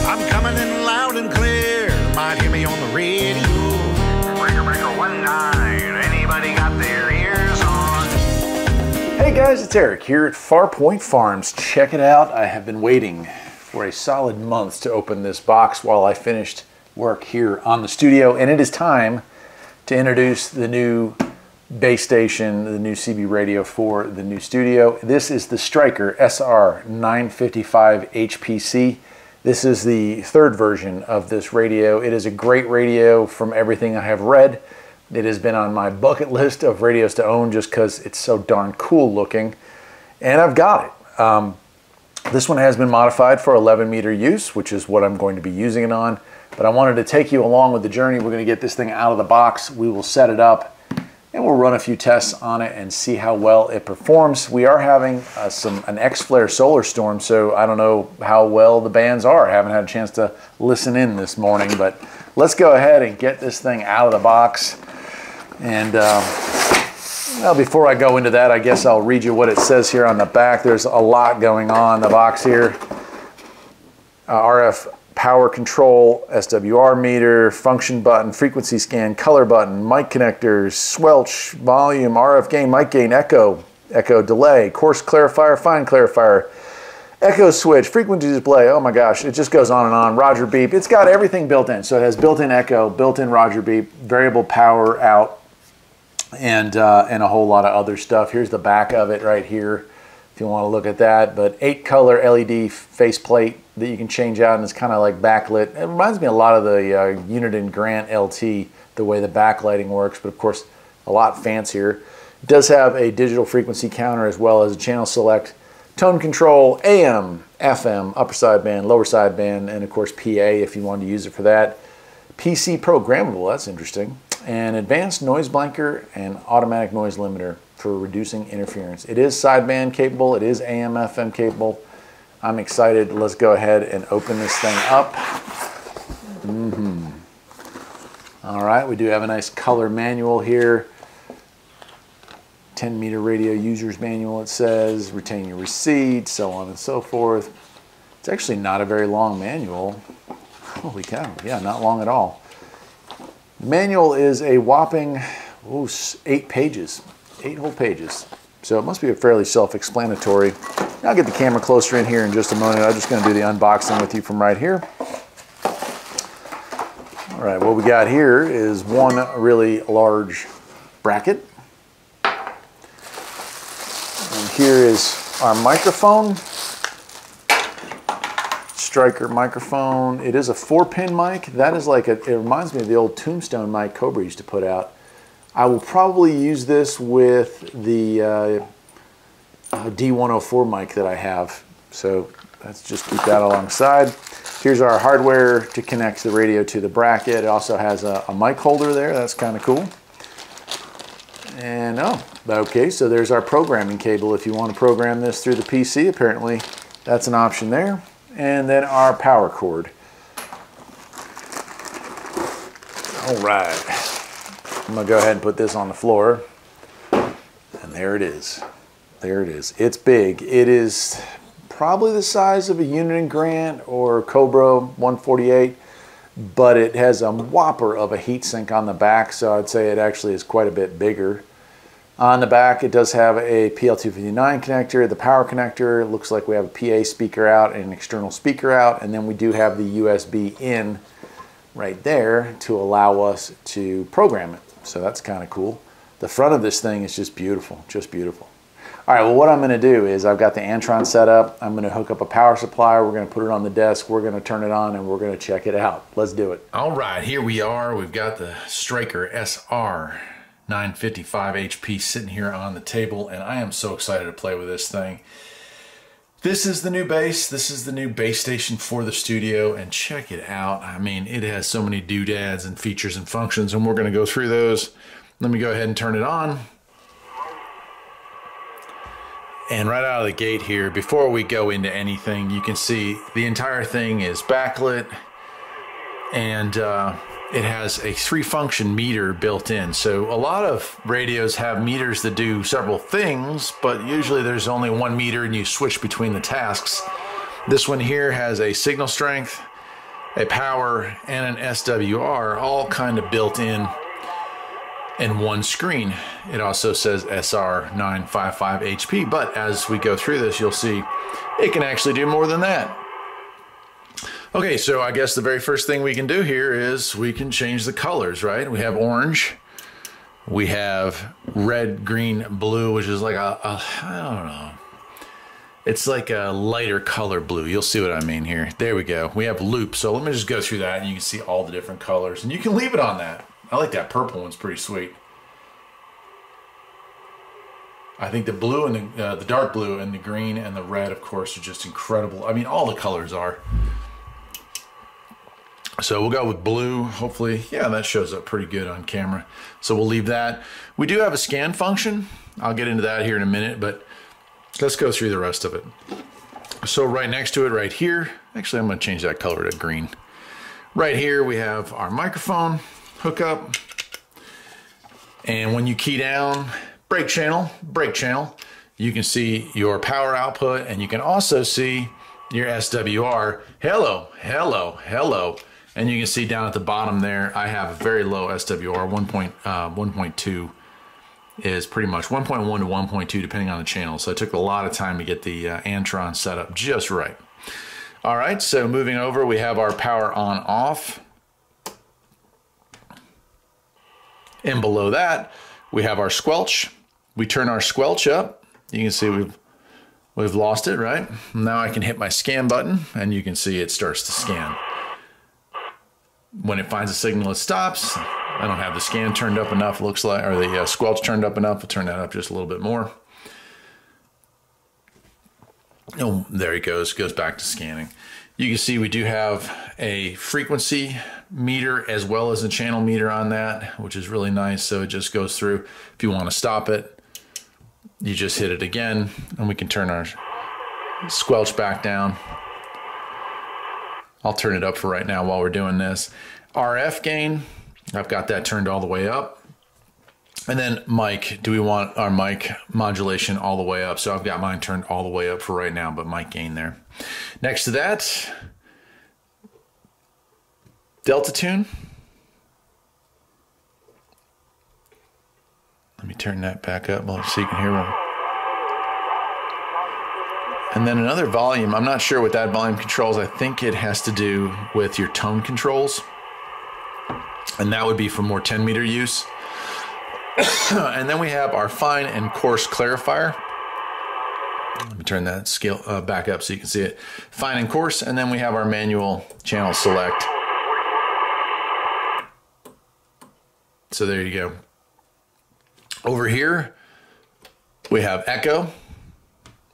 I'm coming in loud and clear. Might hear me on the radio. Breaker, breaker, 19. Anybody got their ears on? Hey guys, it's Eric here at Farpoint Farms. Check it out. I have been waiting for a solid month to open this box while I finished work here on the studio, and it is time to introduce the new base station, the new CB radio for the new studio. This is the Stryker SR955 HPC. This is the third version of this radio. It is a great radio from everything I have read. It has been on my bucket list of radios to own just because it's so darn cool looking, and I've got it. This one has been modified for 11 meter use, which is what I'm going to be using it on. But I wanted to take you along with the journey. We're going to get this thing out of the box. We will set it up and we'll run a few tests on it and see how well it performs. We are having an X-Flare solar storm, so I don't know how well the bands are. I haven't had a chance to listen in this morning, but let's go ahead and get this thing out of the box. And well, before I go into that, I guess I'll read you what it says here on the back. There's a lot going on in the box here. RF power control, SWR meter, function button, frequency scan, color button, mic connectors, squelch, volume, RF gain, mic gain, echo, echo delay, coarse clarifier, fine clarifier, echo switch, frequency display. Oh my gosh, it just goes on and on. Roger beep. It's got everything built in. So it has built-in echo, built-in Roger beep, variable power out, and a whole lot of other stuff. Here's the back of it right here if you want to look at that. But 8-color LED faceplate that you can change out, and it's kind of like backlit. It reminds me a lot of the Uniden Grant LT, the way the backlighting works, but of course a lot fancier. It does have a digital frequency counter as well as a channel select, tone control, AM, FM, upper sideband, lower sideband, and of course PA if you wanted to use it for that. PC programmable, that's interesting. And advanced noise blanker and automatic noise limiter for reducing interference. It is sideband capable, it is AM, FM capable. I'm excited. Let's go ahead and open this thing up. All right, we do have a nice color manual here. 10 meter radio user's manual, it says. Retain your receipt, so on and so forth. It's actually not a very long manual. Holy cow, yeah, not long at all. The manual is a whopping 8 pages, 8 whole pages. So it must be fairly self-explanatory. I'll get the camera closer in here in just a moment. I'm just going to do the unboxing with you from right here. All right, what we got here is one really large bracket. And here is our microphone. Stryker microphone. It is a 4-pin mic. That is like it reminds me of the old Tombstone mic Cobra used to put out. I will probably use this with the D104 mic that I have. So let's just keep that alongside. Here's our hardware to connect the radio to the bracket. It also has a mic holder there. That's kind of cool. And okay, so there's our programming cable. If you want to program this through the PC, apparently that's an option there. And then our power cord. All right, I'm gonna go ahead and put this on the floor. And there it is. There it is. It's big. It is probably the size of a Uniden Grant or Cobra 148, but it has a whopper of a heatsink on the back, so I'd say it actually is quite a bit bigger. On the back, it does have a PL259 connector, the power connector. It looks like we have a PA speaker out and an external speaker out, and then we do have the USB in right there to allow us to program it. So that's kind of cool. The front of this thing is just beautiful, just beautiful. All right, well, what I'm going to do is I've got the Antron set up. I'm going to hook up a power supply. We're going to put it on the desk. We're going to turn it on, and we're going to check it out. Let's do it. All right, here we are. We've got the Stryker SR955 HP sitting here on the table, and I am so excited to play with this thing. This is the new base. This is the new base station for the studio, and check it out. I mean, it has so many doodads and features and functions, and we're going to go through those. Let me go ahead and turn it on. And right out of the gate here, before we go into anything, you can see the entire thing is backlit, and it has a 3-function meter built in. So a lot of radios have meters that do several things, but usually there's only one meter and you switch between the tasks. This one here has a signal strength, a power, and an SWR all kind of built in one screen. It also says SR955 HP, but as we go through this, you'll see it can actually do more than that. Okay, so I guess the very first thing we can do here is we can change the colors, right? We have orange, we have red, green, blue, which is like I don't know. It's like a lighter color blue. You'll see what I mean here. There we go. We have loop. So let me just go through that and you can see all the different colors. And you can leave it on that. I like that purple one's pretty sweet. I think the blue and the dark blue and the green and the red, of course, are just incredible. I mean, all the colors are. So we'll go with blue, hopefully. Yeah, that shows up pretty good on camera. So we'll leave that. We do have a scan function. I'll get into that here in a minute, but let's go through the rest of it. So right next to it, right here, actually I'm gonna change that color to green. Right here we have our microphone hookup. And when you key down brake channel, you can see your power output and you can also see your SWR. Hello, hello, hello. And you can see down at the bottom there, I have a very low SWR, 1.2 is pretty much 1.1 to 1.2 depending on the channel. So it took a lot of time to get the Antron set up just right. All right, so moving over, we have our power on off. And below that, we have our squelch. We turn our squelch up. You can see we've lost it, right? Now I can hit my scan button and you can see it starts to scan. When it finds a signal, it stops. I don't have the scan turned up enough, looks like, or the squelch turned up enough. We'll turn that up just a little bit more. Oh, there he goes back to scanning. You can see we do have a frequency meter as well as a channel meter on that, which is really nice. So it just goes through. If you want to stop it, you just hit it again and we can turn our squelch back down. I'll turn it up for right now while we're doing this. RF gain, I've got that turned all the way up. And then mic, do we want our mic modulation all the way up? So I've got mine turned all the way up for right now, but mic gain there. Next to that, Delta tune. Let me turn that back up so you can hear one. And then another volume, I'm not sure what that volume controls. I think it has to do with your tone controls. And that would be for more 10 meter use. And then we have our fine and coarse clarifier. Let me turn that scale back up so you can see it. Fine and coarse, and then we have our manual channel select. So there you go. Over here, we have echo.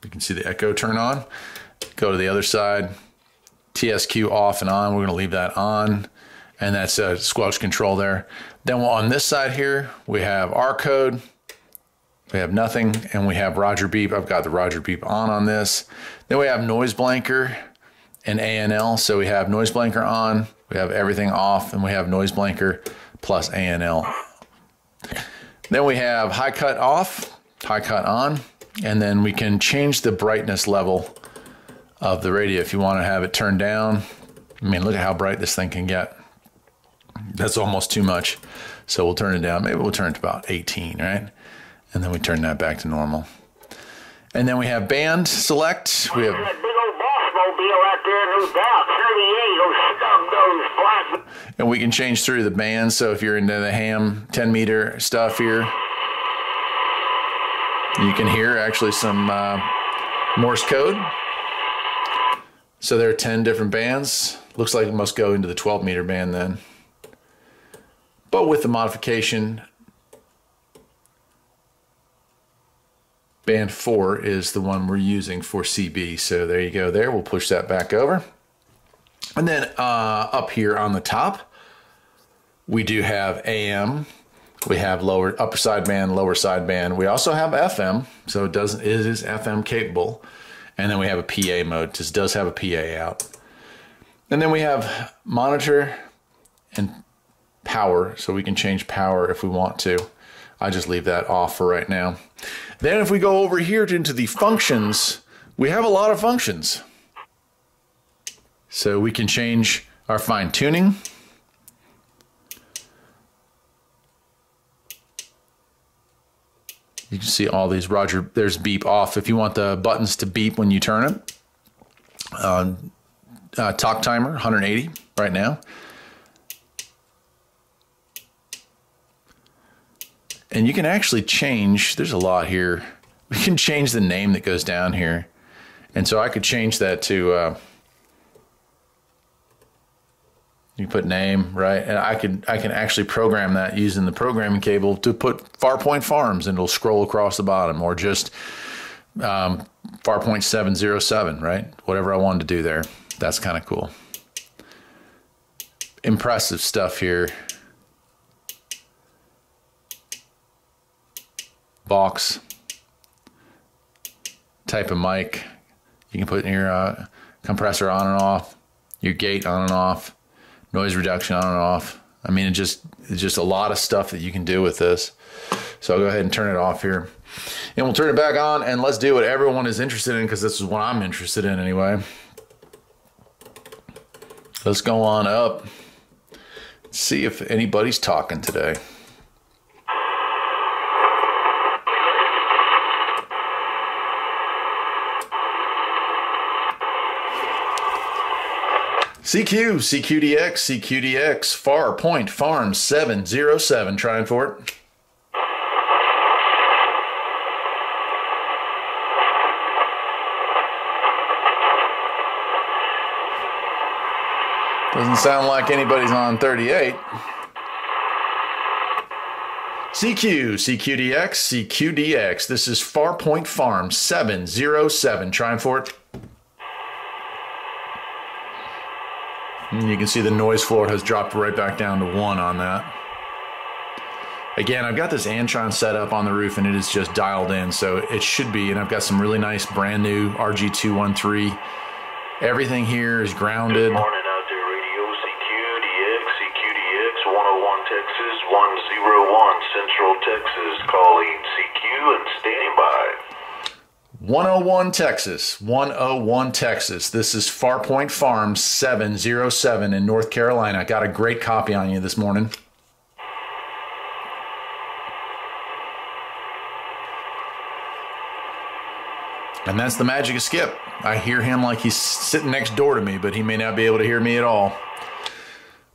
You can see the echo turn on. Go to the other side. TSQ off and on. We're going to leave that on. And that's a squelch control there. Then on this side here, we have R code. We have nothing. And we have Roger beep. I've got the Roger beep on this. Then we have noise blanker and ANL. So we have noise blanker on. We have everything off. And we have noise blanker plus ANL. Then we have high cut off, high cut on. And then we can change the brightness level of the radio if you want to have it turned down. I mean, look at how bright this thing can get. That's almost too much. So we'll turn it down. Maybe we'll turn it to about 18, right? And then we turn that back to normal. And then we have band select. We have that big old boss mobile out there, no doubt. 38, those black. and we can change through the band. So if you're into the ham 10 meter stuff here, you can hear actually some Morse code. So there are 10 different bands. Looks like it must go into the 12 meter band then. But with the modification, band 4 is the one we're using for CB. So there you go there. We'll push that back over. And then up here on the top, we do have AM. We have upper sideband, lower sideband. We also have FM, so it is FM capable. And then we have a PA mode. This does have a PA out. And then we have monitor and power, so we can change power if we want to. I just leave that off for right now. Then if we go over here into the functions, we have a lot of functions. So we can change our fine tuning. You can see all these, Roger, there's beep off if you want the buttons to beep when you turn it. Talk timer, 180 right now. And you can actually change, there's a lot here. We can change the name that goes down here. And so I could change that to, you put name, right? And I can actually program that using the programming cable to put Farpoint Farms, and it'll scroll across the bottom, or just Farpoint 707, right? Whatever I wanted to do there. That's kind of cool. Impressive stuff here. Box. Type of mic. You can put your compressor on and off, your gate on and off, noise reduction on and off. I mean, it's just a lot of stuff that you can do with this. So I'll go ahead and turn it off here. And we'll turn it back on, and let's do what everyone is interested in, because this is what I'm interested in anyway. Let's go on up. See if anybody's talking today. CQDX, Farpoint Farms 707, trying for it. Doesn't sound like anybody's on 38. CQDX, this is Farpoint Farms 707, trying for it. And you can see the noise floor has dropped right back down to 1 on that. Again, I've got this Antron set up on the roof, and it is just dialed in, so it should be. And I've got some really nice brand new RG213. Everything here is grounded. Good morning out there, radio. CQDX 101 Texas, 101 Central Texas. Calling CQ and standing by. 101 Texas. This is Farpoint Farms 707 in North Carolina. I got a great copy on you this morning. And that's the magic of Skip. I hear him like he's sitting next door to me, but he may not be able to hear me at all.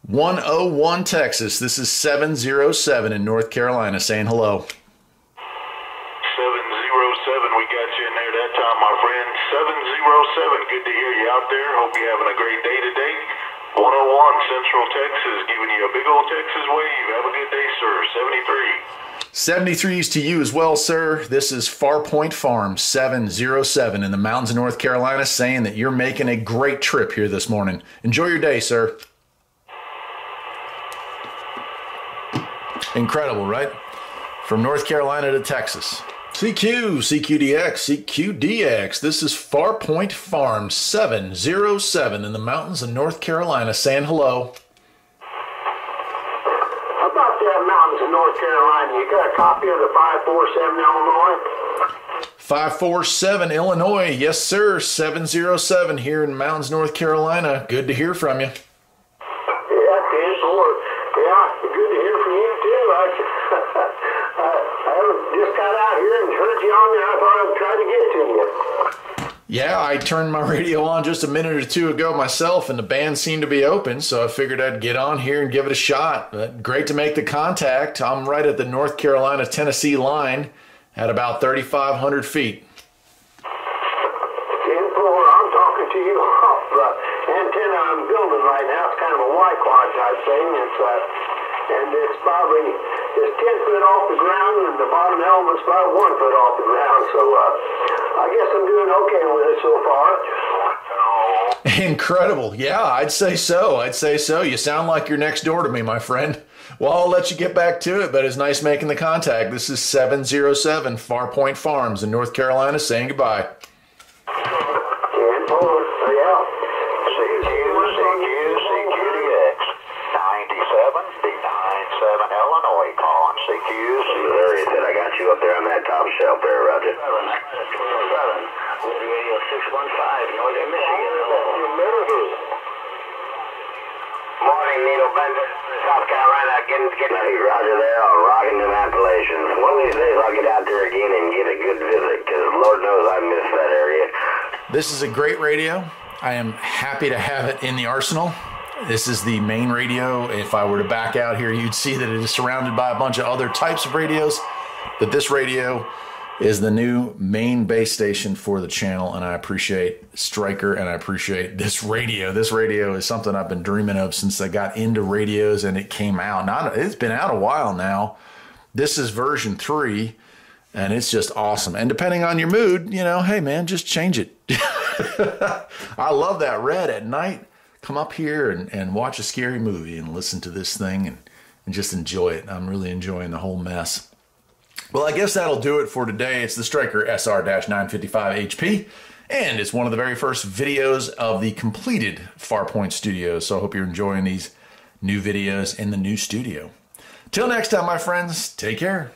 101 Texas. This is 707 in North Carolina saying hello. 707, we got you in there that time, my friend. 707, good to hear you out there. Hope you're having a great day today. 101 Central Texas, giving you a big old Texas wave. Have a good day, sir. 73. 73s to you as well, sir. This is Farpoint Farms 707 in the mountains of North Carolina, saying that you're making a great trip here this morning. Enjoy your day, sir. Incredible, right? From North Carolina to Texas. CQDX. This is Farpoint Farms 707 in the mountains of North Carolina, saying hello. How about the mountains of North Carolina? You got a copy of the 547 Illinois? 547 Illinois, yes sir, 707 here in the mountains, North Carolina. Good to hear from you. Yeah, 10-4. Yeah, good to hear from you too. I just got out here and heard you on there. I thought I'd try to get to you. Yeah, I turned my radio on just a minute or two ago myself, and the band seemed to be open, so I figured I'd get on here and give it a shot. Great to make the contact. I'm right at the North Carolina-Tennessee line at about 3,500 feet. 10-4, I'm talking to you off the antenna I'm building right now. It's kind of a Y-quad type thing. And it's probably 10 foot off the ground, and the bottom element's about 1 foot off the ground. So I guess I'm doing okay with it so far. Incredible. Yeah, I'd say so. You sound like you're next door to me, my friend. Well, I'll let you get back to it, but it's nice making the contact. This is 707 Farpoint Farms in North Carolina saying goodbye. 10-4, yeah. CQDX 97 Illinois. Calling CQ. There it is. I got you up there on that top shelf there, Roger. 7 Radio 615, Northern Michigan. Pine Needle Bend, South Carolina. Getting Roger there on rocking them Appalachians. One of these days I'll get out there again and get a good visit, because Lord knows I miss that area. This is a great radio. I am happy to have it in the arsenal. This is the main radio. If I were to back out here, you'd see that it is surrounded by a bunch of other types of radios. But this radio is the new main base station for the channel, and I appreciate Stryker, and I appreciate this radio. This radio is something I've been dreaming of since I got into radios and it came out. It's been out a while now. This is version 3, and it's just awesome. And depending on your mood, you know, hey man, just change it. I love that red at night. Come up here and watch a scary movie and listen to this thing and just enjoy it. I'm really enjoying the whole mess. Well, I guess that'll do it for today. It's the Stryker SR-955 HP, and it's one of the very first videos of the completed Farpoint studio. So I hope you're enjoying these new videos in the new studio. Till next time, my friends, take care.